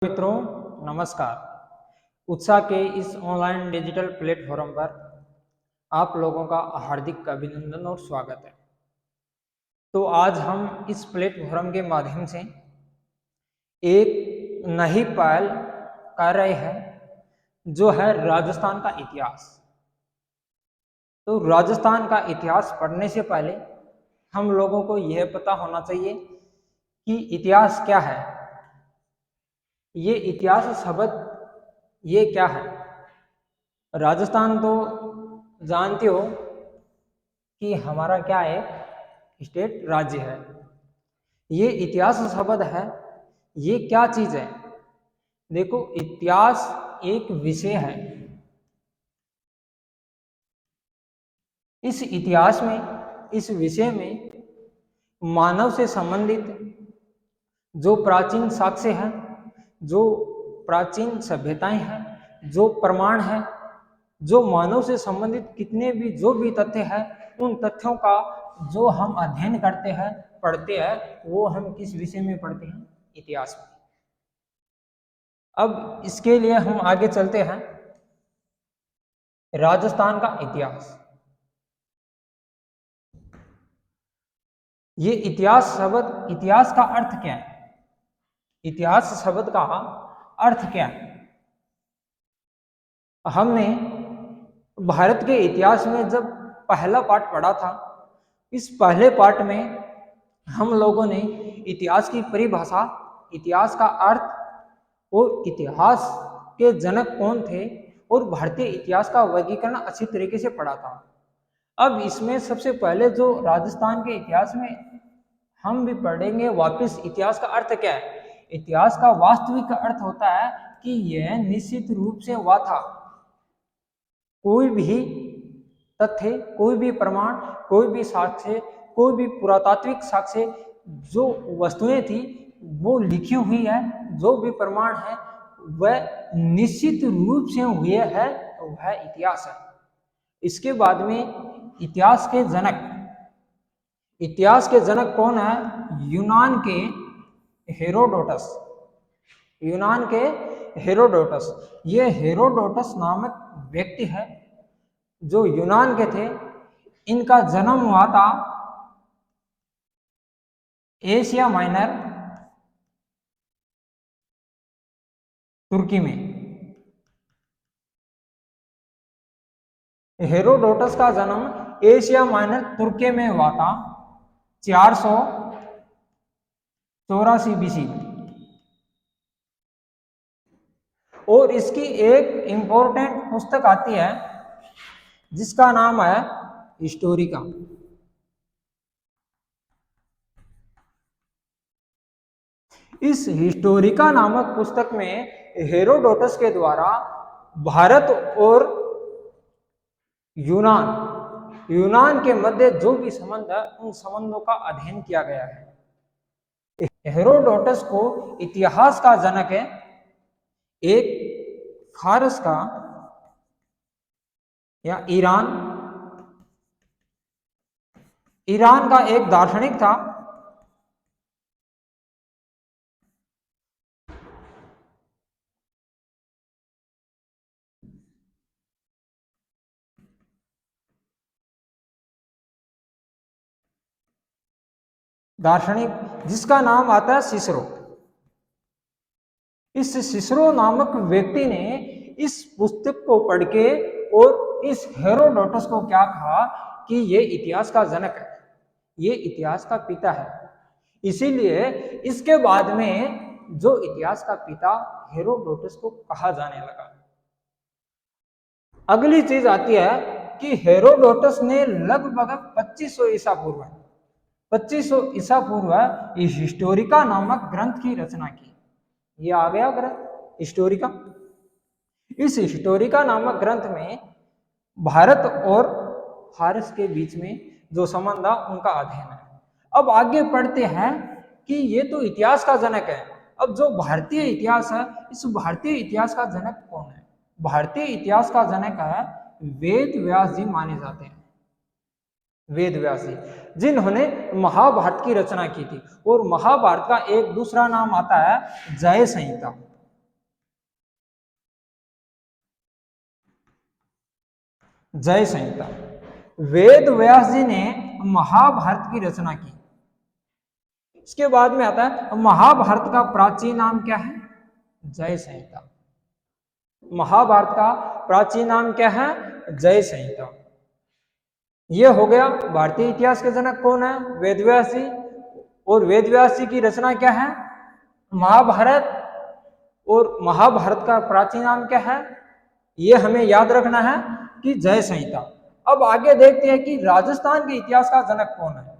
मित्रों, नमस्कार। उत्साह के इस ऑनलाइन डिजिटल प्लेटफॉर्म पर आप लोगों का हार्दिक अभिनंदन और स्वागत है। तो आज हम इस प्लेटफॉर्म के माध्यम से एक नई पहल कर रहे हैं, जो है राजस्थान का इतिहास। तो राजस्थान का इतिहास पढ़ने से पहले हम लोगों को यह पता होना चाहिए कि इतिहास क्या है। ये इतिहास शब्द ये क्या है। राजस्थान तो जानते हो कि हमारा क्या है, स्टेट, राज्य है। ये इतिहास शब्द है, ये क्या चीज है। देखो, इतिहास एक विषय है। इस इतिहास में, इस विषय में मानव से संबंधित जो प्राचीन साक्ष्य हैं, जो प्राचीन सभ्यताएं हैं, जो प्रमाण है, जो मानव से संबंधित कितने भी जो भी तथ्य हैं, उन तथ्यों का जो हम अध्ययन करते हैं, पढ़ते हैं, वो हम किस विषय में पढ़ते हैं? इतिहास में। अब इसके लिए हम आगे चलते हैं। राजस्थान का इतिहास, ये इतिहास शब्द, इतिहास का अर्थ क्या है? इतिहास शब्द का अर्थ क्या है? हमने भारत के इतिहास में जब पहला पाठ पढ़ा था, इस पहले पाठ में हम लोगों ने इतिहास की परिभाषा, इतिहास का अर्थ और इतिहास के जनक कौन थे और भारतीय इतिहास का वर्गीकरण अच्छी तरीके से पढ़ा था। अब इसमें सबसे पहले जो राजस्थान के इतिहास में हम भी पढ़ेंगे वापस, इतिहास का अर्थ क्या है। इतिहास का वास्तविक अर्थ होता है कि यह निश्चित रूप से हुआ था। कोई भी तथ्य, कोई भी प्रमाण, कोई भी साक्ष्य, कोई भी पुरातात्विक साक्ष्य, जो वस्तुएं थी वो लिखी हुई है, जो भी प्रमाण है वह निश्चित रूप से हुए है, वह इतिहास है। इसके बाद में इतिहास के जनक, इतिहास के जनक कौन है? यूनान के हेरोडोटस। यूनान के हेरोडोटस, ये हेरोडोटस नामक व्यक्ति है जो यूनान के थे। इनका जन्म हुआ था एशिया माइनर, तुर्की में। हेरोडोटस का जन्म एशिया माइनर तुर्की में हुआ था 484 बीसी। और इसकी एक इंपॉर्टेंट पुस्तक आती है जिसका नाम है हिस्टोरिका। इस हिस्टोरिका नामक पुस्तक में हेरोडोटस के द्वारा भारत और यूनान के मध्य जो भी संबंध है, उन संबंधों का अध्ययन किया गया है। हेरोडोटस को इतिहास का जनक है एक फारस का या ईरान का एक दार्शनिक था। दार्शनिक जिसका नाम आता है सिसरो। इस सिसरो नामक व्यक्ति ने इस पुस्तक को पढ़ के और इस हेरोडोटस को क्या कहा कि ये इतिहास का जनक है, ये इतिहास का पिता है। इसीलिए इसके बाद में जो इतिहास का पिता हेरोडोटस को कहा जाने लगा। अगली चीज आती है कि हेरोडोटस ने लगभग 2500 ईसा पूर्व 2500 ईसा पूर्व इस हिस्टोरिका नामक ग्रंथ की रचना की। ये आ गया ग्रंथ हिस्टोरिका। इस हिस्टोरिका नामक ग्रंथ में भारत और फारस के बीच में जो संबंध है उनका अध्ययन है। अब आगे पढ़ते हैं कि ये तो इतिहास का जनक है। अब जो भारतीय इतिहास है, इस भारतीय इतिहास का जनक कौन है? भारतीय इतिहास का जनक है वेद व्यास जी माने जाते हैं। वेद व्यास जी, जिन्होंने महाभारत की रचना की थी। और महाभारत का एक दूसरा नाम आता है जय संहिता। जय संहिता। वेद व्यास जी ने महाभारत की रचना की। इसके बाद में आता है महाभारत का प्राचीन नाम क्या है? जय संहिता। महाभारत का प्राचीन नाम क्या है? जय संहिता। यह हो गया। भारतीय इतिहास के जनक कौन है? वेद व्यास जी। और वेद व्यास जी की रचना क्या है? महाभारत। और महाभारत का प्राचीन नाम क्या है? यह हमें याद रखना है कि जय संहिता। अब आगे देखते हैं कि राजस्थान के इतिहास का जनक कौन है।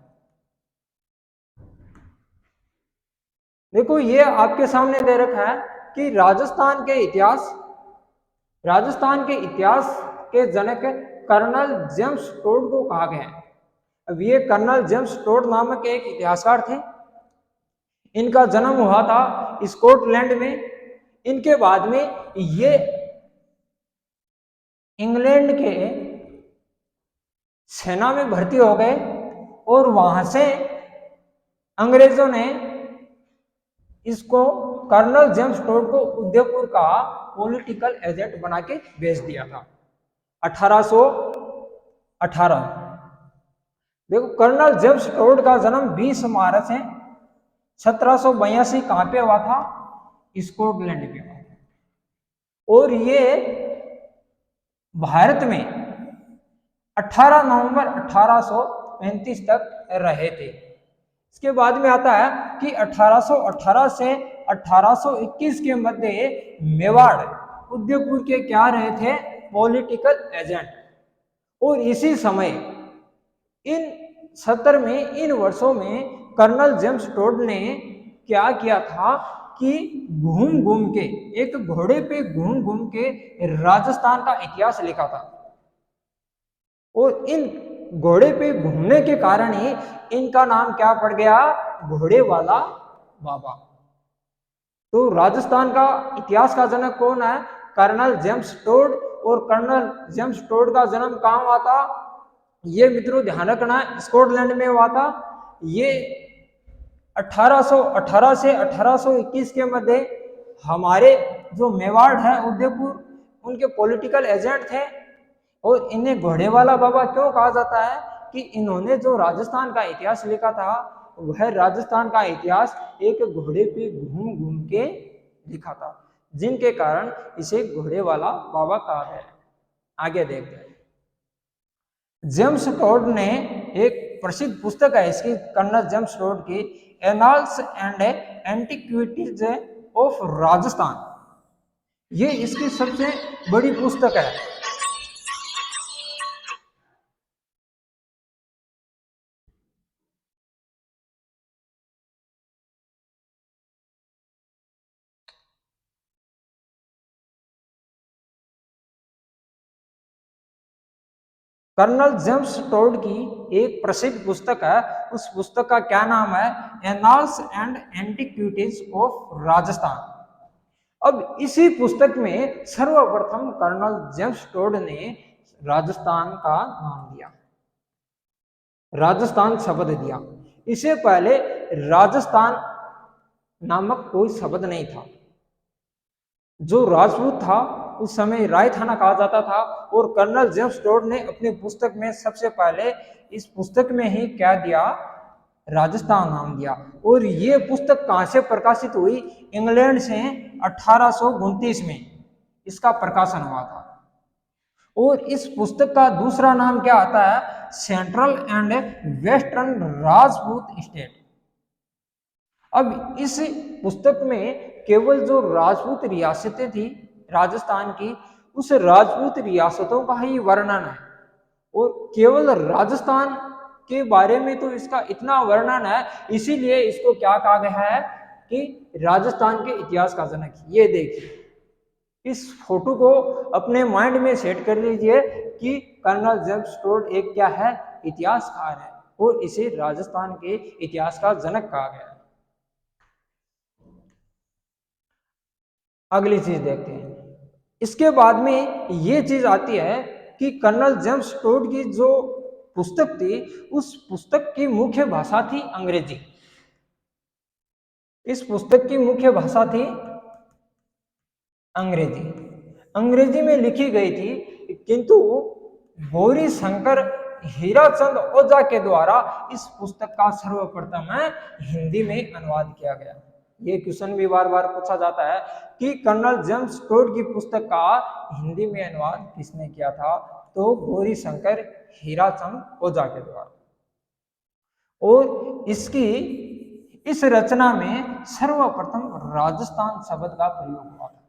देखो ये आपके सामने दे रखा है कि राजस्थान के इतिहास के जनक कर्नल जेम्स टोड को कहा गया है। अब ये कर्नल जेम्स टोड नामक एक इतिहासकार थे। इनका जन्म हुआ था स्कॉटलैंड में। इनके बाद में ये इंग्लैंड के सेना में भर्ती हो गए और वहां से अंग्रेजों ने इसको कर्नल जेम्स टोड को उदयपुर का पॉलिटिकल एजेंट बना के भेज दिया था 1818। देखो कर्नल जेम्स टोड का जन्म 20 मार्च है 1782 कहां पे हुआ था? स्कॉटलैंड में। और ये भारत में 18 नवंबर 1835 तक रहे थे। इसके बाद में आता है कि 1818 से 1821 के मध्य मेवाड़ उदयपुर के क्या रहे थे? Political agent. और इसी समय इन 70 में इन वर्षों में कर्नल जेम्स टोड ने क्या किया था कि घूम घूम के एक घोड़े पे घूम घूम के राजस्थान का इतिहास लिखा था। और इन घोड़े पे घूमने के कारण ही इनका नाम क्या पड़ गया? घोड़े वाला बाबा। तो राजस्थान का इतिहास का जनक कौन है? Colonel James Tod. और कर्नल जेम्स टोड का जन्म कहाँ हुआ था? ये मित्रों ध्यान रखना, स्कॉटलैंड में हुआ था। ये 1818 से 1821 के मध्य हमारे जो मेवाड़ है उदयपुर, उनके पॉलिटिकल एजेंट थे। और इन्हें घोड़े वाला बाबा क्यों कहा जाता है? कि इन्होंने जो राजस्थान का इतिहास लिखा था वह राजस्थान का इतिहास एक घोड़े पे घूम घूम के लिखा था, जिनके कारण इसे घोड़े वाला बाबा कहा है। आगे देखते हैं। जेम्स टोड ने एक प्रसिद्ध पुस्तक है इसकी, कर्नल जेम्स टोड की, annals and antiquities of Rajasthan. ये इसकी सबसे बड़ी पुस्तक है। कर्नल जेम्स टोड की एक प्रसिद्ध पुस्तक है। उस पुस्तक का क्या नाम है? Annals and antiquities of Rajasthan. अब इसी पुस्तक में सर्वप्रथम कर्नल जेम्स टोड ने राजस्थान का नाम दिया, राजस्थान शब्द दिया। इससे पहले राजस्थान नामक कोई शब्द नहीं था। जो राजपूत था उस समय राय थाना कहा जाता था। और कर्नल जेम्स टोड ने अपनी पुस्तक में सबसे पहले इस पुस्तक में ही क्या दिया? राजस्थान नाम दिया। और ये पुस्तक कहां से प्रकाशित हुई? इंग्लैंड से 1829 में इसका प्रकाशन हुआ था। और इस पुस्तक का दूसरा नाम क्या आता है? Central and western Rajput state. अब इस पुस्तक में केवल जो राजपूत रियासतें थी राजस्थान की, उस राजपूत रियासतों का ही वर्णन है। और केवल राजस्थान के बारे में तो इसका इतना वर्णन है, इसीलिए इसको क्या कहा गया है कि राजस्थान के इतिहास का जनक। ये देखिए, इस फोटो को अपने माइंड में सेट कर लीजिए कि कर्नल जेम्स टोड एक क्या है? इतिहासकार है। और इसे राजस्थान के इतिहास का जनक कहा गया है। अगली चीज देखते हैं। इसके बाद में ये चीज आती है कि कर्नल जेम्स टोड की जो पुस्तक थी उस पुस्तक की मुख्य भाषा थी अंग्रेजी। इस पुस्तक की मुख्य भाषा थी अंग्रेजी। अंग्रेजी में लिखी गई थी, किंतु गौरी शंकर हीराचंद ओझा के द्वारा इस पुस्तक का सर्वप्रथम हिंदी में अनुवाद किया गया। ये क्वेश्चन भी बार बार पूछा जाता है कि कर्नल जेम्स टोड की पुस्तक का हिंदी में अनुवाद किसने किया था, तो गौरी शंकर हीराचंद ओझा के द्वारा। और इसकी इस रचना में सर्वप्रथम राजस्थान शब्द का प्रयोग हुआ था।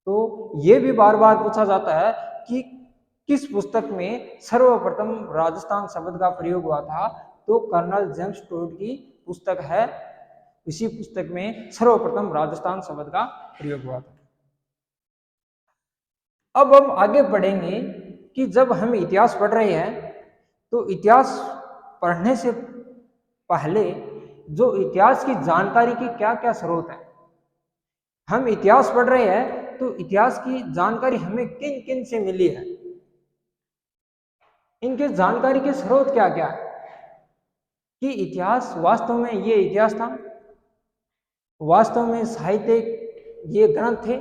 तो ये भी बार बार पूछा जाता है कि किस पुस्तक में सर्वप्रथम राजस्थान शब्द का प्रयोग हुआ था, तो कर्नल जेम्स टोड की पुस्तक है, इसी पुस्तक में सर्वप्रथम राजस्थान शब्द का प्रयोग हुआ था। अब हम आगे पढ़ेंगे कि जब हम इतिहास पढ़ रहे हैं तो इतिहास पढ़ने से पहले जो इतिहास की जानकारी की क्या क्या स्रोत है। हम इतिहास पढ़ रहे हैं तो इतिहास की जानकारी हमें किन किन से मिली है, इनके जानकारी के स्रोत क्या क्या है, कि इतिहास वास्तव में ये इतिहास था, वास्तव में साहित्य ये ग्रंथ थे,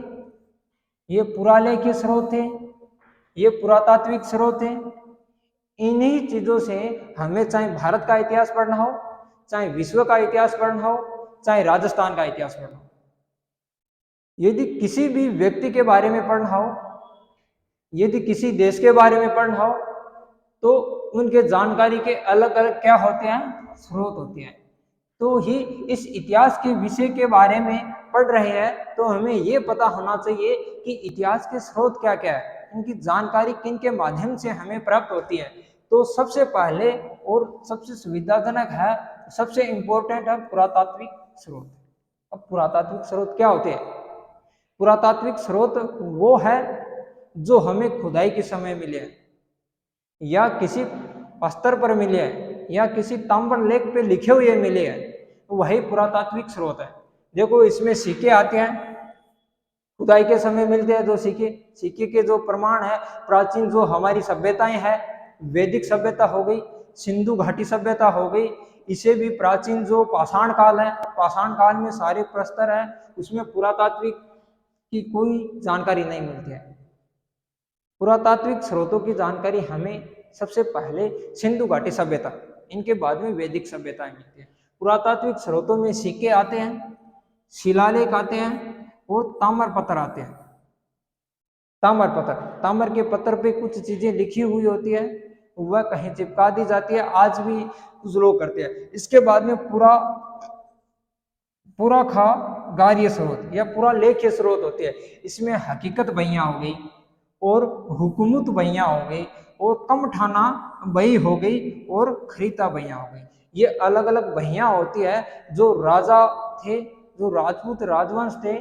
ये पुरालेखीय स्रोत थे, ये पुरातात्विक स्रोत थे। इन्हीं चीजों से हमें चाहे भारत का इतिहास पढ़ना हो, चाहे विश्व का इतिहास पढ़ना हो, चाहे राजस्थान का इतिहास पढ़ना हो, यदि किसी भी व्यक्ति के बारे में पढ़ना हो, यदि किसी देश के बारे में पढ़ना हो, तो उनके जानकारी के अलग अलग क्या होते हैं, स्रोत होते हैं। तो ही इस इतिहास के विषय के बारे में पढ़ रहे हैं तो हमें ये पता होना चाहिए कि इतिहास के स्रोत क्या क्या है, इनकी जानकारी किन के माध्यम से हमें प्राप्त होती है। तो सबसे पहले और सबसे सुविधाजनक है, सबसे इंपॉर्टेंट है पुरातात्विक स्रोत। अब पुरातात्विक स्रोत क्या होते हैं? पुरातात्विक स्रोत वो है जो हमें खुदाई के समय मिले हैं, या किसी पत्थर पर मिले हैं, या किसी ताम्र लेख पे लिखे हुए मिले हैं, वही पुरातात्विक स्रोत है। देखो इसमें सिक्के आते हैं, खुदाई के समय मिलते हैं जो सिक्के के जो प्रमाण है, प्राचीन जो हमारी सभ्यताएं हैं, वैदिक सभ्यता हो गई, सिंधु घाटी सभ्यता हो गई, इसे भी प्राचीन जो पाषाण काल है, पाषाण काल में सारे प्रस्तर है, उसमें पुरातात्विक की कोई जानकारी नहीं मिलती है। पुरातात्विक स्रोतों की जानकारी हमें सबसे पहले सिंधु घाटी सभ्यता, इनके बाद में वैदिक सभ्यताएं मिलती है। पुरातात्विक स्रोतों में सिक्के आते हैं, शिलालेख आते हैं और ताम्र पत्थर आते हैं। ताम्र पत्थर, ताम्र के पत्थर पे कुछ चीजें लिखी हुई होती है, वह कहीं चिपका दी जाती है, आज भी कुछ लोग करते हैं। इसके बाद में पूरा खा गार्य स्रोत या पूरा लेख्य स्रोत होते हैं। इसमें हकीकत बहियां हो गई और हुकूमत बहियां हो गई और कमठाना बही हो गई और खरीता बहियां हो गई। ये अलग अलग बहियां होती है जो राजा थे, जो राजपूत राजवंश थे।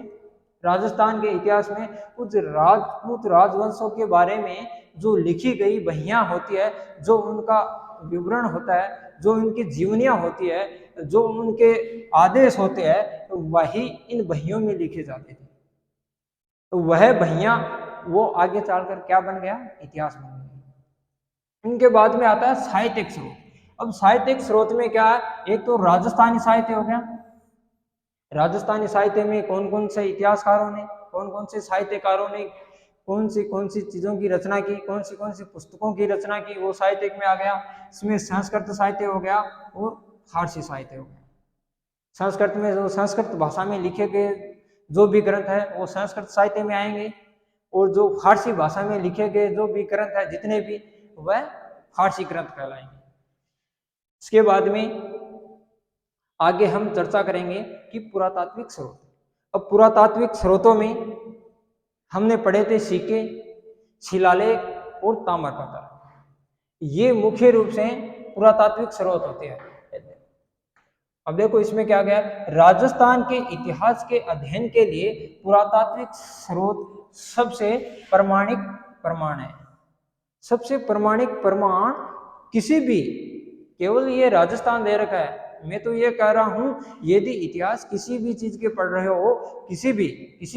राजस्थान के इतिहास में कुछ राजपूत राजवंशों के बारे में जो लिखी गई बहियां होती है, जो उनका विवरण होता है, जो उनकी जीवनियां होती है, जो उनके आदेश होते हैं, तो वही इन बहियों में लिखे जाते थे। तो वह बहियां वो आगे चलकर क्या बन गया, इतिहास बन गया। इनके बाद में आता है साहित्यिक स्रोत। अब साहित्यिक स्रोत में क्या है, एक तो राजस्थानी साहित्य हो गया। राजस्थानी साहित्य में कौन कौन से इतिहासकारों ने, कौन कौन से साहित्यकारों ने कौन सी चीजों की रचना की, कौन सी पुस्तकों की रचना की, वो साहित्य में आ गया। इसमें संस्कृत साहित्य हो गया और फारसी साहित्य हो गया। संस्कृत में जो संस्कृत भाषा में लिखे गए जो भी ग्रंथ है वो संस्कृत साहित्य में आएंगे, और जो फारसी भाषा में लिखे गए जो भी ग्रंथ है जितने भी, वह फारसी ग्रंथ कहलाएंगे। इसके बाद में आगे हम चर्चा करेंगे कि पुरातात्विक स्रोत। अब पुरातात्विक स्रोतों में हमने पढ़े थे सिक्के, शिलालेख और ताम्रपत्र, ये मुख्य रूप से पुरातात्विक स्रोत होते हैं। अब देखो इसमें क्या गया, राजस्थान के इतिहास के अध्ययन के लिए पुरातात्विक स्रोत सबसे प्रमाणिक प्रमाण है। सबसे प्रमाणिक प्रमाण किसी भी, केवल ये राजस्थान दे रखा है, मैं तो ये कह रहा हूं यदि इतिहास किसी भी चीज के पढ़ रहे हो, किसी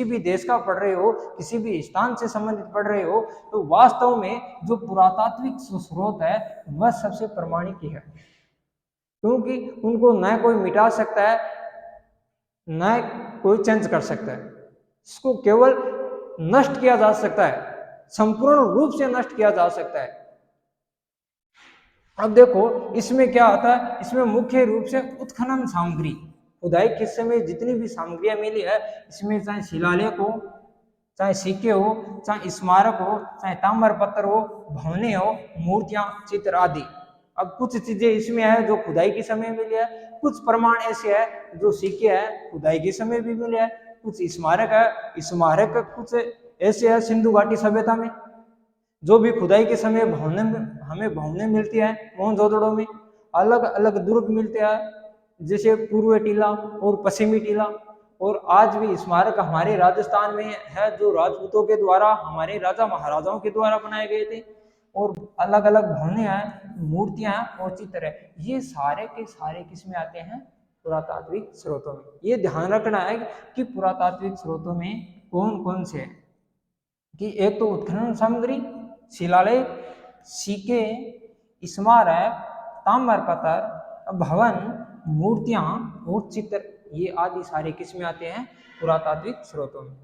भी देश का पढ़ रहे हो, किसी भी स्थान से संबंधित पढ़ रहे हो, तो वास्तव में जो पुरातात्विक स्रोत है वह सबसे प्रमाणिक ही है। क्योंकि उनको न कोई मिटा सकता है, न कोई चेंज कर सकता है। इसको केवल नष्ट किया जा सकता है, संपूर्ण रूप से नष्ट किया जा सकता है, अब देखो इसमें क्या आता है, इसमें मुख्य रूप से उत्खनन सामग्री, खुदाई के समय जितनी भी सामग्रियां मिली है, इसमें चाहे शिलालेख हो, चाहे सिक्के हो, चाहे स्मारक हो, चाहे ताम्र पत्थर हो, भवने हो, मूर्तियां, चित्र आदि। अब कुछ चीजें इसमें है जो खुदाई के समय मिली है, कुछ प्रमाण ऐसे है जो सिक्के है खुदाई के समय भी मिले हैं, कुछ स्मारक है, स्मारक कुछ ऐसे है सिंधु घाटी सभ्यता में जो भी खुदाई के समय भवने में हमें भवने मिलती है, मोहनजोदड़ो में अलग अलग दुर्ग मिलते हैं जैसे पूर्व टीला और पश्चिमी टीला। और आज भी स्मारक हमारे राजस्थान में है जो राजपूतों के द्वारा, हमारे राजा महाराजाओं के द्वारा बनाए गए थे। और अलग अलग भवने हैं, मूर्तियां हैं और चित्र है, ये सारे के सारे किसमें आते हैं, पुरातात्विक स्रोतों में। ये ध्यान रखना है कि पुरातात्विक स्रोतों में कौन कौन से हैं, कि एक तो उत्खनन सामग्री, शिलालेख, सिक्के, स्मारक, ताम्रपत्र, भवन, मूर्तियां और चित्र, ये आदि सारे किस में आते हैं, पुरातात्विक स्रोतों में।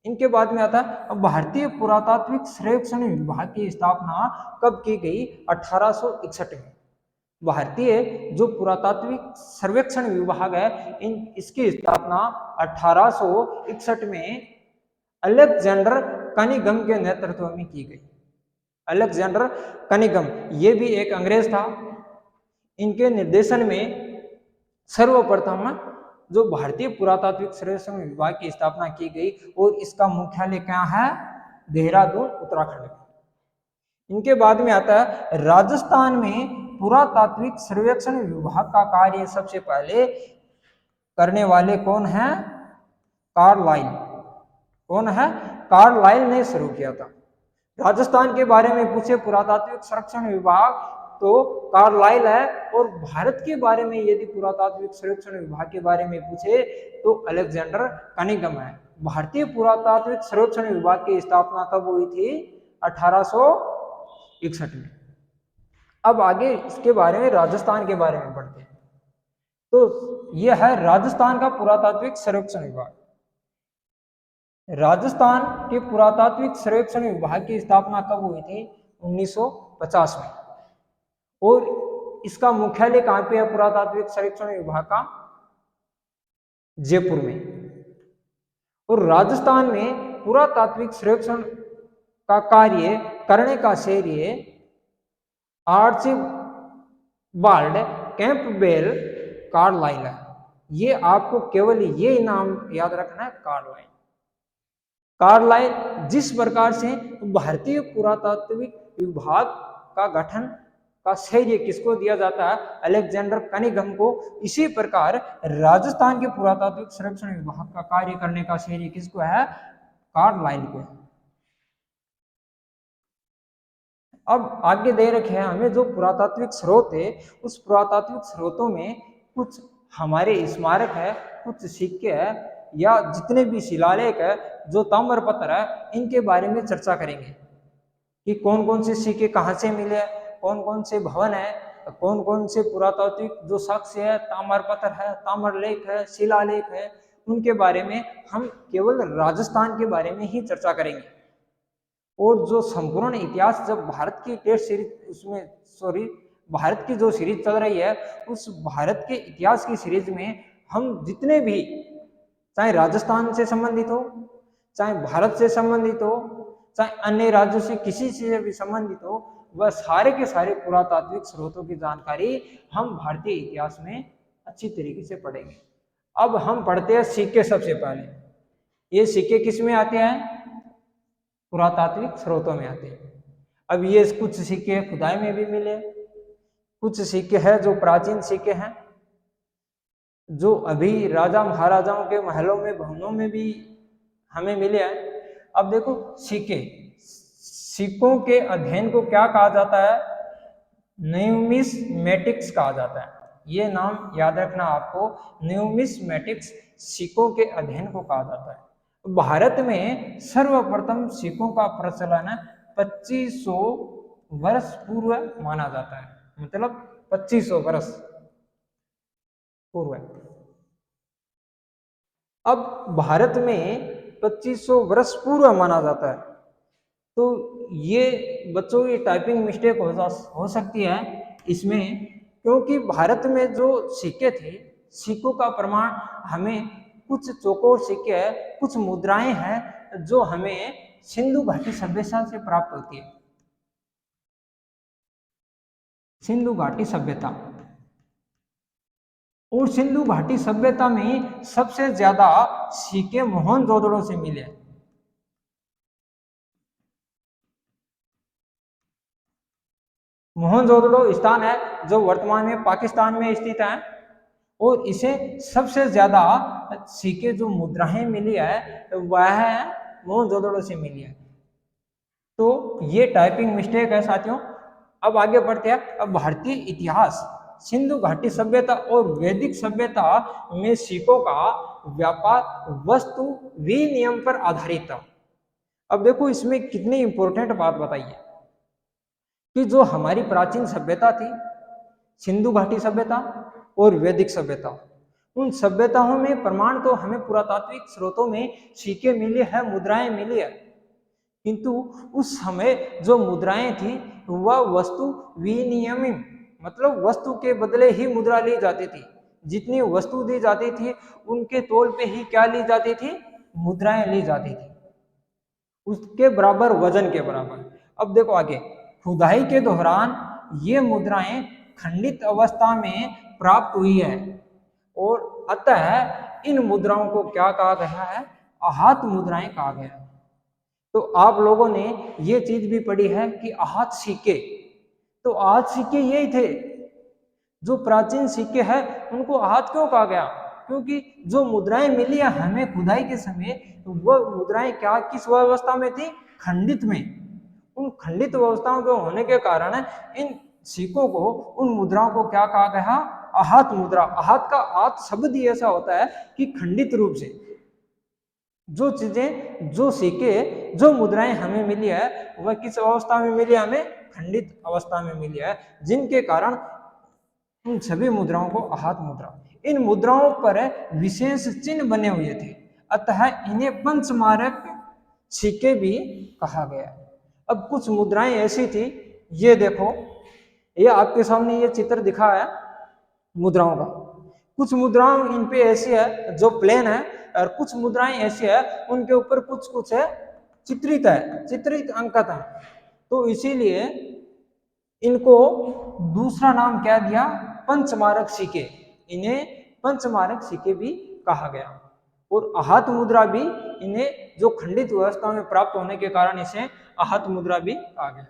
इनके बाद में आता है अब भारतीय पुरातात्विक सर्वेक्षण विभाग की स्थापना कब की गई, 1861 में। भारतीय जो पुरातात्विक सर्वेक्षण विभाग है इसकी स्थापना 1861 में अलेक्जेंडर कनिंघम के नेतृत्व में की गई। अलेक्जेंडर कनिंघम ये भी एक अंग्रेज था, इनके निर्देशन में सर्वप्रथम जो भारतीय पुरातात्विक सर्वेक्षण विभाग की स्थापना की गई और इसका मुख्यालय क्या है, देहरादून, उत्तराखंड में। इनके बाद में आता है राजस्थान में पुरातात्विक सर्वेक्षण विभाग का कार्य सबसे पहले करने वाले कौन है, कार्लाइल। कौन है, कार्लाइल ने शुरू किया था। राजस्थान के बारे में पूछे पुरातात्विक सर्वेक्षण विभाग तो कार्लाइल है, और भारत के बारे में यदि पुरातात्विक सर्वेक्षण विभाग के बारे में पूछे तो अलेक्जेंडर कनिंघम है। भारतीय पुरातात्विक सर्वेक्षण विभाग की स्थापना कब हुई थी, 1861 में। अब आगे इसके बारे में राजस्थान के बारे में पढ़ते हैं। तो यह है राजस्थान का पुरातात्विक सर्वेक्षण विभाग। राजस्थान के पुरातात्विक सर्वेक्षण विभाग की स्थापना कब हुई थी, 1950 में। और इसका मुख्यालय कहां पे है पुरातात्विक सर्वेक्षण विभाग का, जयपुर में। और राजस्थान में पुरातात्विक सर्वेक्षण का कार्य करने का श्रेय आर्चिबाल्ड कैंपबेल कार्लाइल है। ये आपको केवल ये नाम याद रखना है, कार्लाइल। कार्लाइल जिस प्रकार से भारतीय पुरातात्विक विभाग का गठन का श्रेय किसको दिया जाता है, अलेक्जेंडर कनिंघम को, इसी प्रकार राजस्थान के पुरातात्विक सर्वेक्षण विभाग का कार्य करने का श्रेय किसको है, कार्लाइल को। अब आगे दे रखे हैं हमें जो पुरातात्विक स्रोत है, उस पुरातात्विक स्रोतों में कुछ हमारे स्मारक है, कुछ सिक्के है, या जितने भी शिलालेख है, जो ताम्रपत्र है, इनके बारे में चर्चा करेंगे कि कौन कौन से सिक्के कहाँ से मिले, कौन कौन से भवन है, कौन कौन से पुरातात्विक जो साक्ष्य है, ताम्रपत्र है, ताम्रलेख है, शिलालेख है, उनके बारे में हम केवल राजस्थान के बारे में ही चर्चा करेंगे। और जो संपूर्ण इतिहास, जब भारत की टेस्ट सीरीज उसमें भारत की जो सीरीज चल रही है, उस भारत के इतिहास की सीरीज में हम जितने भी, चाहे राजस्थान से संबंधित हो, चाहे भारत से संबंधित हो, चाहे अन्य राज्यों से किसी से भी संबंधित हो, वह सारे के सारे पुरातात्विक स्रोतों की जानकारी हम भारतीय इतिहास में अच्छी तरीके से पढ़ेंगे। अब हम पढ़ते हैं सिक्के। सबसे पहले ये सिक्के किस में आते हैं, पुरातात्विक स्रोतों में आते हैं। अब ये कुछ सिक्के खुदाई में भी मिले, कुछ सिक्के हैं जो प्राचीन सिक्के हैं, जो अभी राजा महाराजाओं के महलों में, भवनों में भी हमें मिले हैं। अब देखो सिक्के, सिक्कों के अध्ययन को क्या कहा जाता है, न्यूमिस्मेटिक्स कहा जाता है। ये नाम याद रखना आपको, न्यूमिस्मेटिक्स, सिक्कों के अध्ययन को कहा जाता है। भारत में सर्वप्रथम सिक्कों का प्रचलन 2500 वर्ष पूर्व माना जाता है, मतलब 2500 वर्ष पूर्व। अब भारत में 2500 वर्ष पूर्व माना जाता है, तो ये बच्चों की टाइपिंग मिस्टेक हो सकती है इसमें, क्योंकि भारत में जो सिक्के थे, सिक्कों का प्रमाण हमें कुछ चौकोर सिक्के है, कुछ मुद्राएं हैं जो हमें सिंधु घाटी सभ्यता से प्राप्त होती है। सिंधु घाटी सभ्यता, और सिंधु घाटी सभ्यता में सबसे ज्यादा सिक्के मोहनजोदड़ो से मिले। मोहनजोदड़ो स्थान है जो वर्तमान में पाकिस्तान में स्थित है, और इसे सबसे ज्यादा सिक्के जो मुद्राएं मिली है वह मोहनजोदड़ो से मिली है। तो ये टाइपिंग मिस्टेक है साथियों। अब आगे बढ़ते हैं। अब भारतीय इतिहास, सिंधु घाटी सभ्यता और वैदिक सभ्यता में सिक्कों का व्यापार वस्तु विनिमय पर आधारित था। अब देखो इसमें कितनी इंपॉर्टेंट बात बताई है कि जो हमारी प्राचीन सभ्यता थी, सिंधु घाटी सभ्यता और वैदिक सभ्यता, उन सभ्यताओं में प्रमाण तो हमें पुरातात्विक स्रोतों में सिक्के मिले हैं, मुद्राएं मिली है, किंतु उस समय जो मुद्राएं थी वह वस्तु विनिमय, मतलब वस्तु के बदले ही मुद्रा ली जाती थी। जितनी वस्तु दी जाती थी उनके तौल पे ही क्या ली जाती थी, मुद्राएं ली जाती थी, उसके बराबर, वजन के बराबर। अब देखो आगे, खुदाई के दौरान ये मुद्राएं खंडित अवस्था में प्राप्त हुई है, और अतः इन मुद्राओं को क्या कहा गया है, आहत मुद्राएं कहा गया है। तो आप लोगों ने ये चीज भी पढ़ी है कि आहत सिक्के, तो आहत सिक्के यही थे। जो प्राचीन सिक्के हैं उनको आहत क्यों कहा गया, क्योंकि जो मुद्राएं मिली है हमें खुदाई के समय, तो वह मुद्राएं क्या, किस अवस्था में थी, खंडित में। उन खंडित अवस्थाओं के होने के कारण इन सिक्कों को, उन मुद्राओं को क्या कहा गया, आहत मुद्रा। आहत का आत शब्द ही ऐसा होता है कि खंडित रूप से जो चीजें, जो सिक्के, जो मुद्राएं हमें मिली है वह किस अवस्था में मिली है, हमें खंडित अवस्था में मिली है, जिनके कारण इन सभी मुद्राओं को आहत मुद्रा। इन मुद्राओं पर विशेष चिन्ह बने हुए थे, अतः इन्हें पंचमारक सिक्के भी कहा गया। अब कुछ मुद्राएं ऐसी थी, ये देखो, ये आपके सामने ये चित्र दिखा है मुद्राओं का। कुछ मुद्राएं इन पे ऐसी है जो प्लेन है, और कुछ मुद्राएं ऐसी है उनके ऊपर कुछ कुछ है चित्रित है, चित्रित अंकित है। तो इसीलिए इनको दूसरा नाम क्या दिया, पंचमारक सिक्के। इन्हें पंचमारक सिक्के भी कहा गया। और आहत मुद्रा भी, इन्हें जो खंडित अवस्था में प्राप्त होने के कारण इसे आहत मुद्रा भी कहा गया।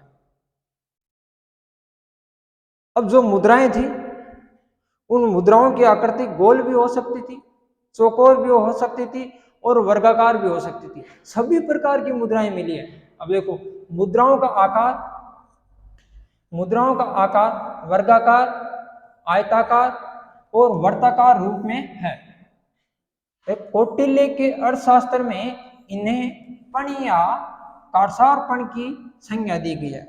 अब जो मुद्राएं थी, उन मुद्राओं की आकृति गोल भी हो सकती थी, चौकोर भी हो सकती थी, और वर्गाकार भी हो सकती थी। सभी प्रकार की मुद्राएं मिली है। अब देखो, मुद्राओं का आकार, मुद्राओं का आकार वर्गाकार, आयताकार और वर्ताकार रूप में है। कौटिल्य के अर्थशास्त्र में इन्हें पण या कारसारपण की संज्ञा दी गई है।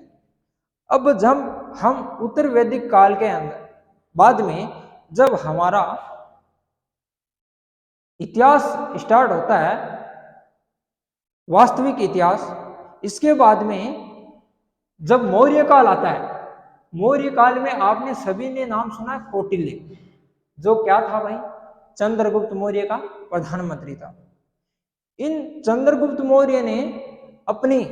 अब जब हम उत्तर वैदिक काल के अंदर, बाद में जब हमारा इतिहास स्टार्ट होता है, वास्तविक इतिहास, इसके बाद में जब मौर्य काल आता है, मौर्य काल में आपने सभी ने नाम सुना है कौटिल्य, जो क्या था भाई, चंद्रगुप्त मौर्य का प्रधानमंत्री था। इन चंद्रगुप्त मौर्य ने अपनी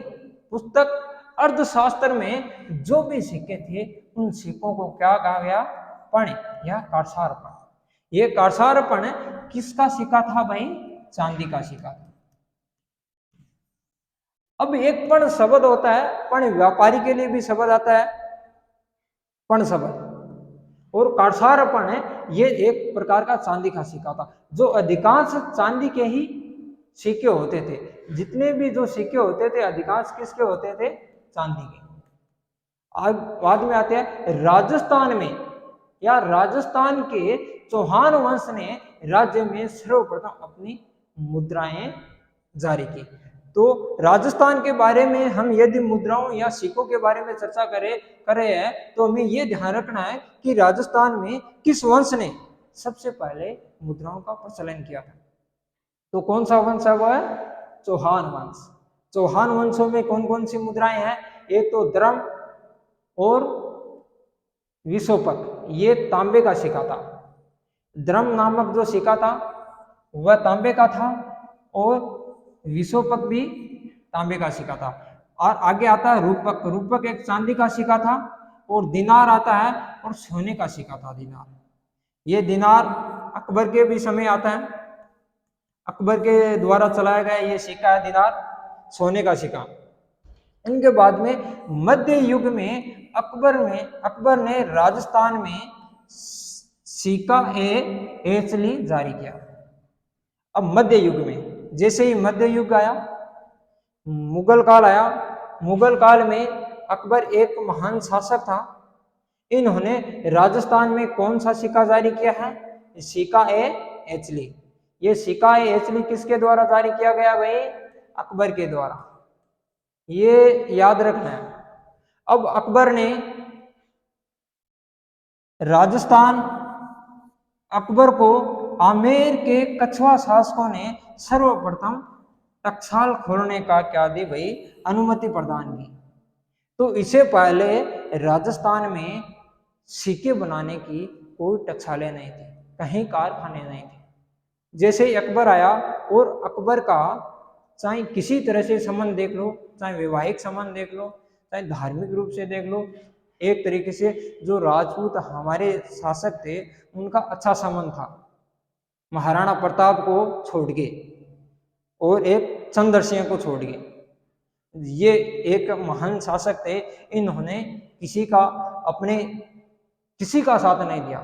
पुस्तक अर्थशास्त्र में जो भी सिक्के थे उन सिक्कों को क्या कहा गया, पण या कारसारपण। ये कारसारपण किसका सिक्का था भाई, चांदी का सिक्का था। अब एक पण शब्द होता है, पण व्यापारी के लिए भी शब्द आता है पण शब्द, और कारसारपण है, ये एक प्रकार का चांदी का सिक्का था। जो अधिकांश चांदी के ही सिक्के होते थे, जितने भी जो सिक्के होते थे अधिकांश किसके होते थे, चांदी के। आज बाद में आते हैं राजस्थान में, या राजस्थान के चौहान वंश ने राज्य में सर्वप्रथम अपनी मुद्राएं जारी की। तो राजस्थान के बारे में हम यदि मुद्राओं या सिक्कों के बारे में चर्चा कर रहे हैं तो हमें यह ध्यान रखना है कि राजस्थान में किस वंश ने सबसे पहले मुद्राओं का प्रचलन किया था। तो कौन सा वंश है, वह है चौहान वंश। चौहान वंशों में कौन कौन सी मुद्राएं हैं, एक तो द्रम और विशोपक ये तांबे का सिक्का था। द्रम नामक जो सिक्का था वह तांबे का था और विशोपक भी तांबे का सिक्का था। और आगे आता है रूपक। रूपक एक चांदी का सिक्का था और दिनार आता है और सोने का सिक्का था दिनार। ये दिनार अकबर के भी समय आता है, अकबर के द्वारा चलाया गया ये सिक्का है दिनार, सोने का सिक्का। इनके बाद में मध्य युग में अकबर ने राजस्थान में सिक्का ए एचली जारी किया। अब मध्य युग में, जैसे ही मध्य युग आया, मुगल काल आया, मुगल काल में अकबर एक महान शासक था। इन्होंने राजस्थान में कौन सा सिक्का जारी किया है? सिक्का ए एचली। ये सिक्का ए एचली किसके द्वारा जारी किया गया भाई? अकबर के द्वारा। ये याद रखना है। अब अकबर ने राजस्थान, अकबर को आमेर के कछवा शासकों ने सर्वप्रथम टकसाल खोलने का क्या दी भाई? अनुमति प्रदान की। तो इससे पहले राजस्थान में सिक्के बनाने की कोई टकसालें नहीं थी, कहीं कारखाने नहीं थे। जैसे ही अकबर आया और अकबर का चाहे किसी तरह से संबंध देख लो, चाहे वैवाहिक संबंध देख लो, चाहे धार्मिक रूप से देख लो, एक तरीके से जो राजपूत हमारे शासक थे उनका अच्छा संबंध था, महाराणा प्रताप को छोड़ के और एक चंद्र सिंह को छोड़ के। ये एक महान शासक थे, इन्होंने किसी का साथ नहीं दिया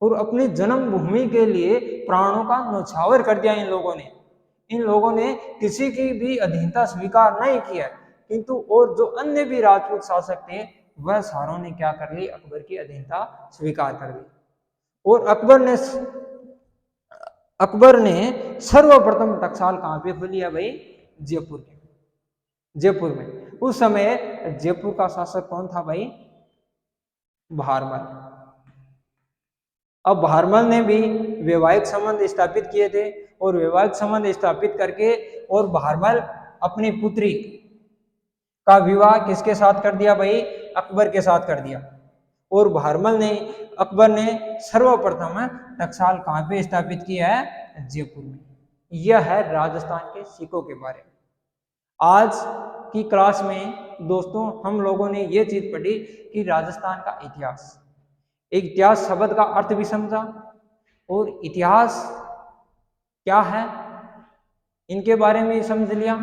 और अपनी जन्मभूमि के लिए प्राणों का न्यौछावर कर दिया। इन लोगों ने किसी की भी अधीनता स्वीकार नहीं किया, किंतु और जो अन्य भी राजपूत शासक थे वह सारों ने क्या कर ली? अकबर की अधीनता स्वीकार कर ली। और अकबर ने सर्वप्रथम टकसाल कहां पे खोली है भाई? जयपुर में। उस समय जयपुर का शासक कौन था भाई? भारमल। अब भारमल ने भी वैवाहिक संबंध स्थापित किए थे और वैवाहिक संबंध स्थापित करके और भारमल अपनी पुत्री का विवाह किसके साथ कर दिया भाई? अकबर के साथ कर दिया। और अकबर ने सर्वप्रथम टकसाल कहां पे स्थापित किया है? जयपुर में। यह है राजस्थान के सिक्कों के बारे में। आज की क्लास में दोस्तों हम लोगों ने ये चीज पढ़ी कि राजस्थान का इतिहास शब्द का अर्थ भी समझा और इतिहास क्या है इनके बारे में समझ लिया।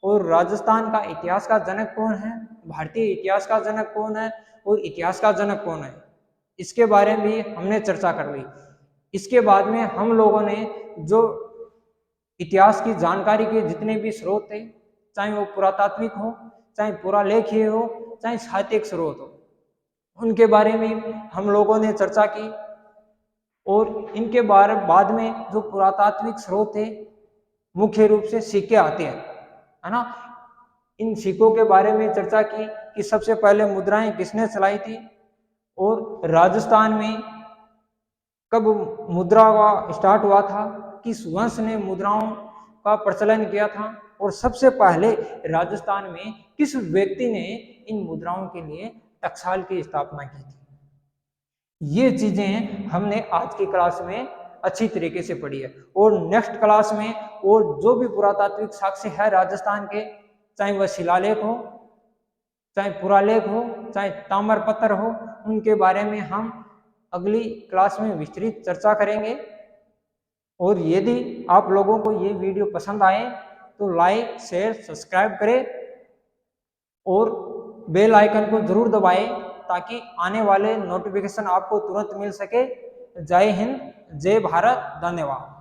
और राजस्थान का इतिहास का जनक कौन है, भारतीय इतिहास का जनक कौन है और इतिहास का जनक कौन है, इसके बारे में भी हमने चर्चा कर ली। इसके बाद में हम लोगों ने जो इतिहास की जानकारी के जितने भी स्रोत थे, चाहे वो पुरातात्विक हो, चाहे पुरालेखीय हो, चाहे साहित्यिक स्रोत हो, उनके बारे में हम लोगों ने चर्चा की। और इनके बाद में जो पुरातात्विक स्रोत थे, मुख्य रूप से सिक्के आते हैं, है ना। इन सिक्कों के बारे में चर्चा की कि सबसे पहले मुद्राएं किसने चलाई थी और राजस्थान में कब मुद्रा का स्टार्ट हुआ था, किस वंश ने मुद्राओं का प्रचलन किया था और सबसे पहले राजस्थान में किस व्यक्ति ने इन मुद्राओं के लिए टकसाल की स्थापना की थी। ये चीजें हमने आज की क्लास में अच्छी तरीके से पढ़ी है। और नेक्स्ट क्लास में और जो भी पुरातात्विक साक्ष्य है राजस्थान के, चाहे वह शिलालेख हो, चाहे पुरालेख हो, चाहे ताम्रपत्र हो, उनके बारे में हम अगली क्लास में विस्तृत चर्चा करेंगे। और यदि आप लोगों को ये वीडियो पसंद आए तो लाइक, शेयर, सब्सक्राइब करें और बेल आइकन को जरूर दबाएं ताकि आने वाले नोटिफिकेशन आपको तुरंत मिल सके। जय हिंद, जय भारत, धन्यवाद।